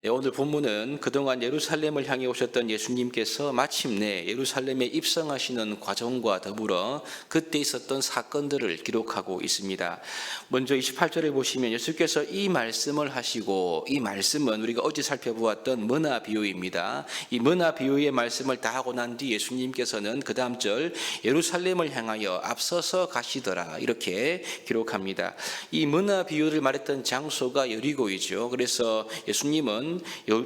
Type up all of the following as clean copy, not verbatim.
네, 오늘 본문은 그동안 예루살렘을 향해 오셨던 예수님께서 마침내 예루살렘에 입성하시는 과정과 더불어 그때 있었던 사건들을 기록하고 있습니다. 먼저 28절에 보시면 예수께서 이 말씀을 하시고, 이 말씀은 우리가 어제 살펴보았던 머나 비유입니다. 이 머나 비유의 말씀을 다 하고 난 뒤 예수님께서는 그 다음 절 예루살렘을 향하여 앞서서 가시더라, 이렇게 기록합니다. 이 머나 비유를 말했던 장소가 여리고이죠. 그래서 예수님은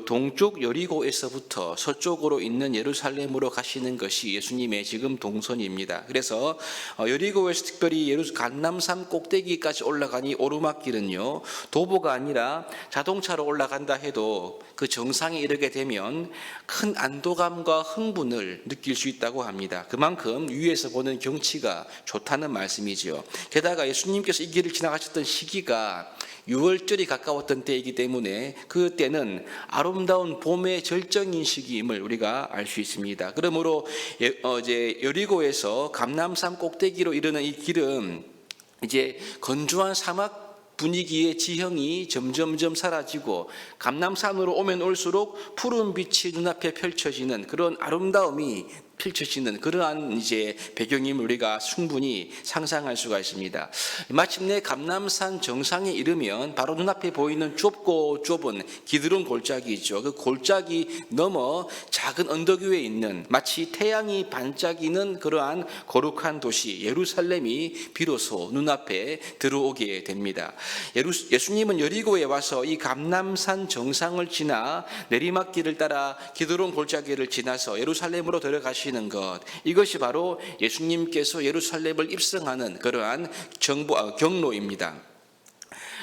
동쪽 여리고에서부터 서쪽으로 있는 예루살렘으로 가시는 것이 예수님의 지금 동선입니다. 그래서 여리고에서 특별히 감람산 꼭대기까지 올라가니 오르막길은요, 도보가 아니라 자동차로 올라간다 해도 그 정상에 이르게 되면 큰 안도감과 흥분을 느낄 수 있다고 합니다. 그만큼 위에서 보는 경치가 좋다는 말씀이지요. 게다가 예수님께서 이 길을 지나가셨던 시기가 6월절이 가까웠던 때이기 때문에 그 때는 아름다운 봄의 절정인 시기임을 우리가 알 수 있습니다. 그러므로 이제 여리고에서 감람산 꼭대기로 이르는 이 길은 이제 건조한 사막 분위기의 지형이 점점점 사라지고 감람산으로 오면 올수록 푸른 빛이 눈앞에 펼쳐지는 그런 아름다움이 펼쳐지는 그러한 이제 배경임을 우리가 충분히 상상할 수가 있습니다. 마침내 감람산 정상에 이르면 바로 눈앞에 보이는 좁고 좁은 기드론 골짜기 있죠. 그 골짜기 넘어 작은 언덕 위에 있는 마치 태양이 반짝이는 그러한 거룩한 도시 예루살렘이 비로소 눈앞에 들어오게 됩니다. 예수님은 여리고에 와서 이 감람산 정상을 지나 내리막길을 따라 기드론 골짜기를 지나서 예루살렘으로 들어가시는 것, 이것이 바로 예수님께서 예루살렘을 입성하는 그러한 경로입니다.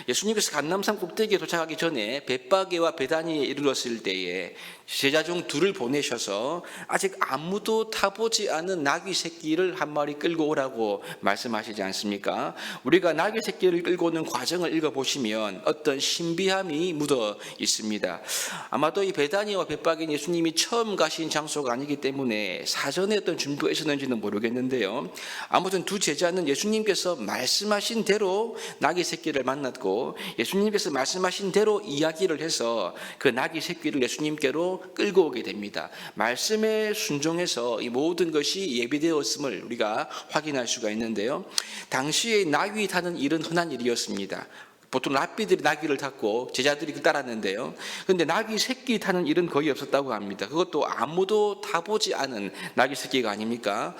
예수님께서 감람산 꼭대기에 도착하기 전에 벳바게와 베다니에 이르렀을 때에 제자 중 둘을 보내셔서 아직 아무도 타보지 않은 나귀 새끼를 한 마리 끌고 오라고 말씀하시지 않습니까? 우리가 나귀 새끼를 끌고 오는 과정을 읽어보시면 어떤 신비함이 묻어 있습니다. 아마도 이 베다니와 벳바게는 예수님이 처음 가신 장소가 아니기 때문에 사전에 어떤 준비가 있었는지는 모르겠는데요. 아무튼 두 제자는 예수님께서 말씀하신 대로 나귀 새끼를 만났고 예수님께서 말씀하신 대로 이야기를 해서 그 나귀 새끼를 예수님께로 끌고 오게 됩니다. 말씀에 순종해서 이 모든 것이 예비되었음을 우리가 확인할 수가 있는데요. 당시에 나귀 타는 일은 흔한 일이었습니다. 보통 랍비들이 나귀를 탔고 제자들이 따랐는데요. 그런데 나귀 새끼 타는 일은 거의 없었다고 합니다. 그것도 아무도 타보지 않은 나귀 새끼가 아닙니까?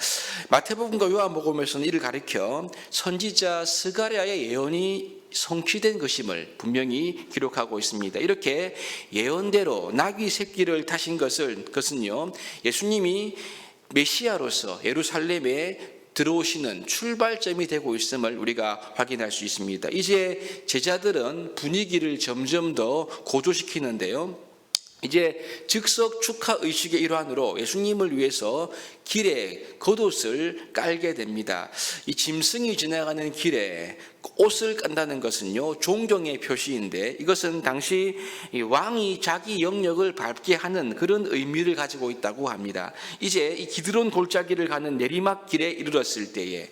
마태복음과 요한복음에서는 이를 가리켜 선지자 스가랴의 예언이 성취된 것임을 분명히 기록하고 있습니다. 이렇게 예언대로 나귀 새끼를 타신 것은요, 예수님이 메시아로서 예루살렘에 들어오시는 출발점이 되고 있음을 우리가 확인할 수 있습니다. 이제 제자들은 분위기를 점점 더 고조시키는데요. 이제 즉석 축하 의식의 일환으로 예수님을 위해서 길에 겉옷을 깔게 됩니다. 이 짐승이 지나가는 길에 옷을 깐다는 것은요, 존경의 표시인데 이것은 당시 왕이 자기 영역을 밟게 하는 그런 의미를 가지고 있다고 합니다. 이제 이 기드론 골짜기를 가는 내리막길에 이르렀을 때에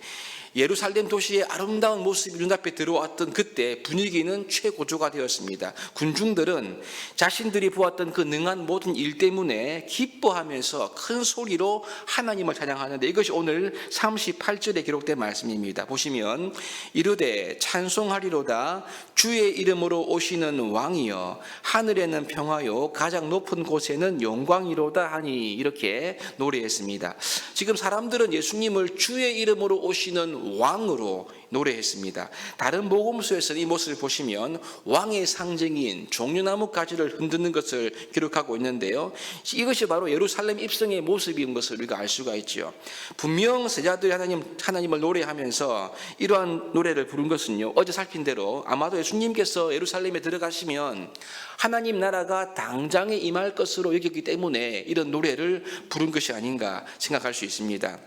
예루살렘 도시의 아름다운 모습이 눈앞에 들어왔던 그때 분위기는 최고조가 되었습니다. 군중들은 자신들이 보았던 그 능한 모든 일 때문에 기뻐하면서 큰 소리로 하나님을 찬양하는데 이것이 오늘 38절에 기록된 말씀입니다. 보시면 이르되 찬송하리로다 주의 이름으로 오시는 왕이여 하늘에는 평화요 가장 높은 곳에는 영광이로다 하니 이렇게 노래했습니다. 지금 사람들은 예수님을 주의 이름으로 오시는 왕으로 노래했습니다. 다른 복음서에서는 이 모습을 보시면 왕의 상징인 종려나무 가지를 흔드는 것을 기록하고 있는데요. 이것이 바로 예루살렘 입성의 모습인 것을 우리가 알 수가 있죠. 분명 제자들이 하나님을 노래하면서 이러한 노래를 부른 것은요, 어제 살핀 대로 아마도 예수님께서 예루살렘에 들어가시면 하나님 나라가 당장에 임할 것으로 여겼기 때문에 이런 노래를 부른 것이 아닌가 생각할 수 있습니다.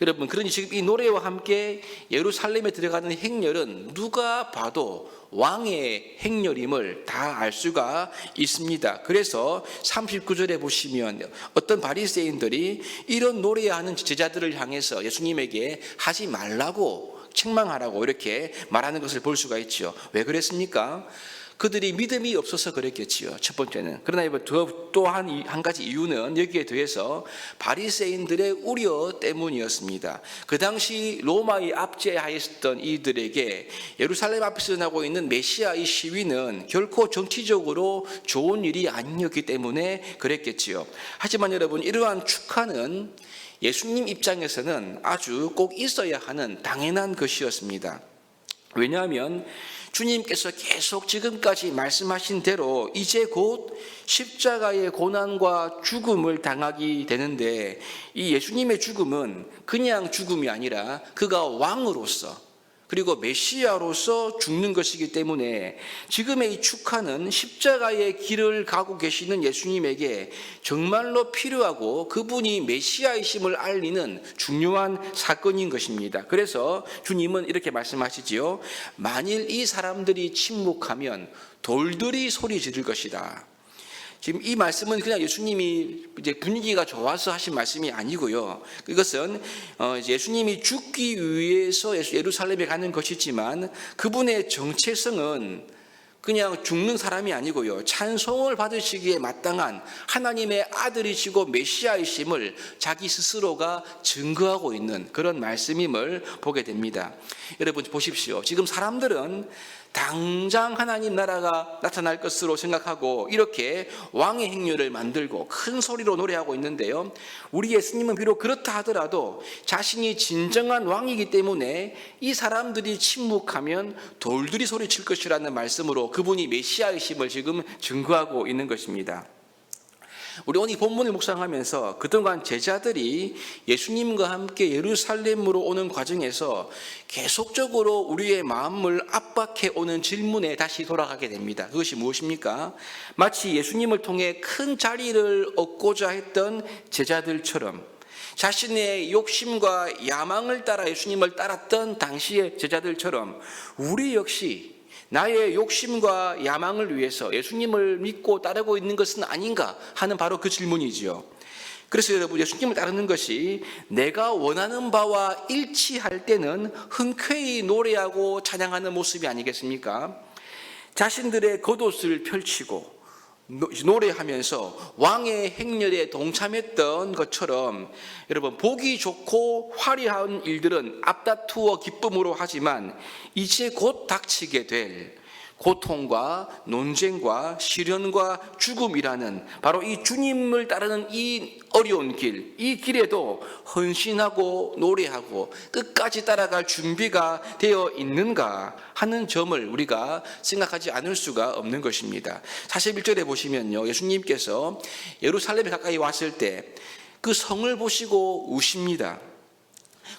여러분, 그러니 지금 이 노래와 함께 예루살렘에 들어가는 행렬은 누가 봐도 왕의 행렬임을 다 알 수가 있습니다. 그래서 39절에 보시면 어떤 바리새인들이 이런 노래하는 제자들을 향해서 예수님에게 하지 말라고 책망하라고 이렇게 말하는 것을 볼 수가 있죠. 왜 그랬습니까? 그들이 믿음이 없어서 그랬겠지요. 첫 번째는. 그러나 또 한 가지 이유는 여기에 더해서 바리새인들의 우려 때문이었습니다. 그 당시 로마의 압제하에 있었던 이들에게 예루살렘 앞에서 나고 있는 메시아의 시위는 결코 정치적으로 좋은 일이 아니었기 때문에 그랬겠지요. 하지만 여러분, 이러한 축하는 예수님 입장에서는 아주 꼭 있어야 하는 당연한 것이었습니다. 왜냐하면 주님께서 계속 지금까지 말씀하신 대로 이제 곧 십자가의 고난과 죽음을 당하게 되는데, 이 예수님의 죽음은 그냥 죽음이 아니라 그가 왕으로서 그리고 메시아로서 죽는 것이기 때문에 지금의 이 축하는 십자가의 길을 가고 계시는 예수님에게 정말로 필요하고 그분이 메시아이심을 알리는 중요한 사건인 것입니다. 그래서 주님은 이렇게 말씀하시지요. 만일 이 사람들이 침묵하면 돌들이 소리 지를 것이다. 지금 이 말씀은 그냥 예수님이 이제 분위기가 좋아서 하신 말씀이 아니고요. 이것은 예수님이 죽기 위해서 예루살렘에 가는 것이지만 그분의 정체성은 그냥 죽는 사람이 아니고요. 찬송을 받으시기에 마땅한 하나님의 아들이시고 메시아이심을 자기 스스로가 증거하고 있는 그런 말씀임을 보게 됩니다. 여러분 보십시오. 지금 사람들은 당장 하나님 나라가 나타날 것으로 생각하고 이렇게 왕의 행렬을 만들고 큰 소리로 노래하고 있는데요. 우리 예수님은 비록 그렇다 하더라도 자신이 진정한 왕이기 때문에 이 사람들이 침묵하면 돌들이 소리칠 것이라는 말씀으로 그분이 메시아이심을 지금 증거하고 있는 것입니다. 우리 오늘 본문을 묵상하면서 그동안 제자들이 예수님과 함께 예루살렘으로 오는 과정에서 계속적으로 우리의 마음을 압박해 오는 질문에 다시 돌아가게 됩니다. 그것이 무엇입니까? 마치 예수님을 통해 큰 자리를 얻고자 했던 제자들처럼 자신의 욕심과 야망을 따라 예수님을 따랐던 당시의 제자들처럼 우리 역시 나의 욕심과 야망을 위해서 예수님을 믿고 따르고 있는 것은 아닌가 하는 바로 그 질문이지요. 그래서 여러분, 예수님을 따르는 것이 내가 원하는 바와 일치할 때는 흔쾌히 노래하고 찬양하는 모습이 아니겠습니까? 자신들의 겉옷을 펼치고 노래하면서 왕의 행렬에 동참했던 것처럼 여러분, 보기 좋고 화려한 일들은 앞다투어 기쁨으로 하지만 이제 곧 닥치게 될 고통과 논쟁과 시련과 죽음이라는 바로 이 주님을 따르는 이 어려운 길, 이 길에도 헌신하고 노래하고 끝까지 따라갈 준비가 되어 있는가 하는 점을 우리가 생각하지 않을 수가 없는 것입니다. 41절에 보시면요, 예수님께서 예루살렘에 가까이 왔을 때 그 성을 보시고 우십니다.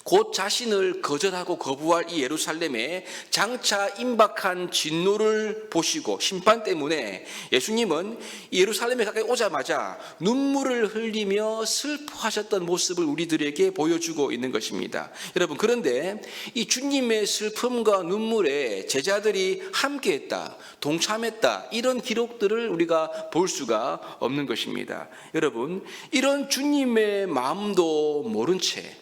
곧 자신을 거절하고 거부할 이 예루살렘에 장차 임박한 진노를 보시고 심판 때문에 예수님은 예루살렘에 가까이 오자마자 눈물을 흘리며 슬퍼하셨던 모습을 우리들에게 보여주고 있는 것입니다. 여러분, 그런데 이 주님의 슬픔과 눈물에 제자들이 함께했다, 동참했다, 이런 기록들을 우리가 볼 수가 없는 것입니다. 여러분, 이런 주님의 마음도 모른 채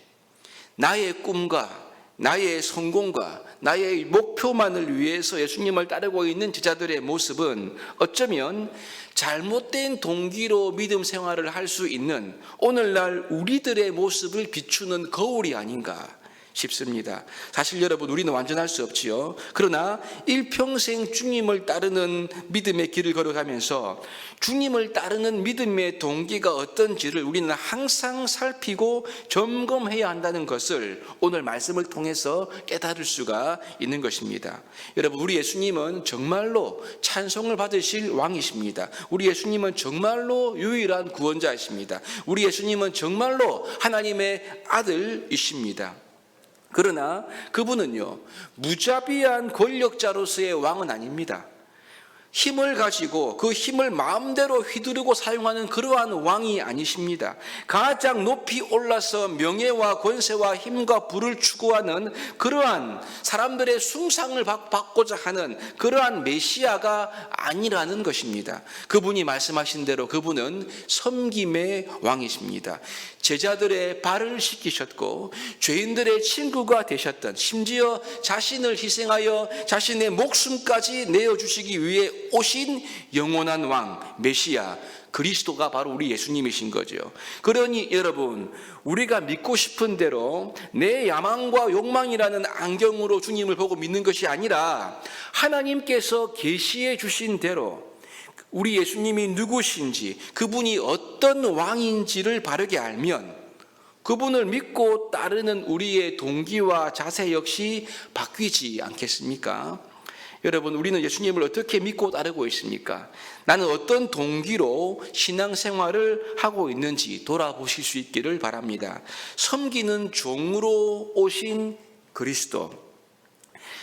나의 꿈과 나의 성공과 나의 목표만을 위해서 예수님을 따르고 있는 제자들의 모습은 어쩌면 잘못된 동기로 믿음 생활을 할 수 있는 오늘날 우리들의 모습을 비추는 거울이 아닌가 싶습니다. 사실 여러분, 우리는 완전할 수 없지요. 그러나 일평생 주님을 따르는 믿음의 길을 걸어가면서 주님을 따르는 믿음의 동기가 어떤지를 우리는 항상 살피고 점검해야 한다는 것을 오늘 말씀을 통해서 깨달을 수가 있는 것입니다. 여러분, 우리 예수님은 정말로 찬송을 받으실 왕이십니다. 우리 예수님은 정말로 유일한 구원자이십니다. 우리 예수님은 정말로 하나님의 아들이십니다. 그러나 그분은요, 무자비한 권력자로서의 왕은 아닙니다. 힘을 가지고 그 힘을 마음대로 휘두르고 사용하는 그러한 왕이 아니십니다. 가장 높이 올라서 명예와 권세와 힘과 부를 추구하는 그러한 사람들의 숭상을 받고자 하는 그러한 메시아가 아니라는 것입니다. 그분이 말씀하신 대로 그분은 섬김의 왕이십니다. 제자들의 발을 씻기셨고 죄인들의 친구가 되셨던, 심지어 자신을 희생하여 자신의 목숨까지 내어주시기 위해 오신 영원한 왕 메시아 그리스도가 바로 우리 예수님이신 거죠. 그러니 여러분, 우리가 믿고 싶은 대로 내 야망과 욕망이라는 안경으로 주님을 보고 믿는 것이 아니라 하나님께서 계시해 주신 대로 우리 예수님이 누구신지, 그분이 어떤 왕인지를 바르게 알면 그분을 믿고 따르는 우리의 동기와 자세 역시 바뀌지 않겠습니까? 여러분, 우리는 예수님을 어떻게 믿고 따르고 있습니까? 나는 어떤 동기로 신앙생활을 하고 있는지 돌아보실 수 있기를 바랍니다. 섬기는 종으로 오신 그리스도,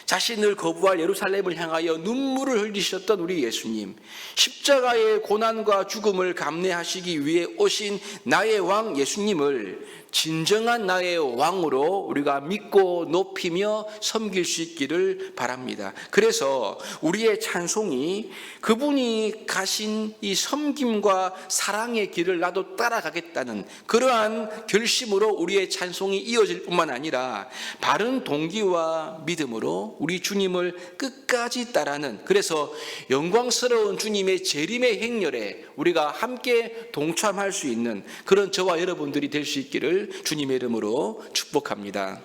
자신을 거부할 예루살렘을 향하여 눈물을 흘리셨던 우리 예수님, 십자가의 고난과 죽음을 감내하시기 위해 오신 나의 왕 예수님을 진정한 나의 왕으로 우리가 믿고 높이며 섬길 수 있기를 바랍니다. 그래서 우리의 찬송이 그분이 가신 이 섬김과 사랑의 길을 나도 따라가겠다는 그러한 결심으로 우리의 찬송이 이어질 뿐만 아니라 바른 동기와 믿음으로 우리 주님을 끝까지 따르는, 그래서 영광스러운 주님의 재림의 행렬에 우리가 함께 동참할 수 있는 그런 저와 여러분들이 될 수 있기를 주님의 이름으로 축복합니다.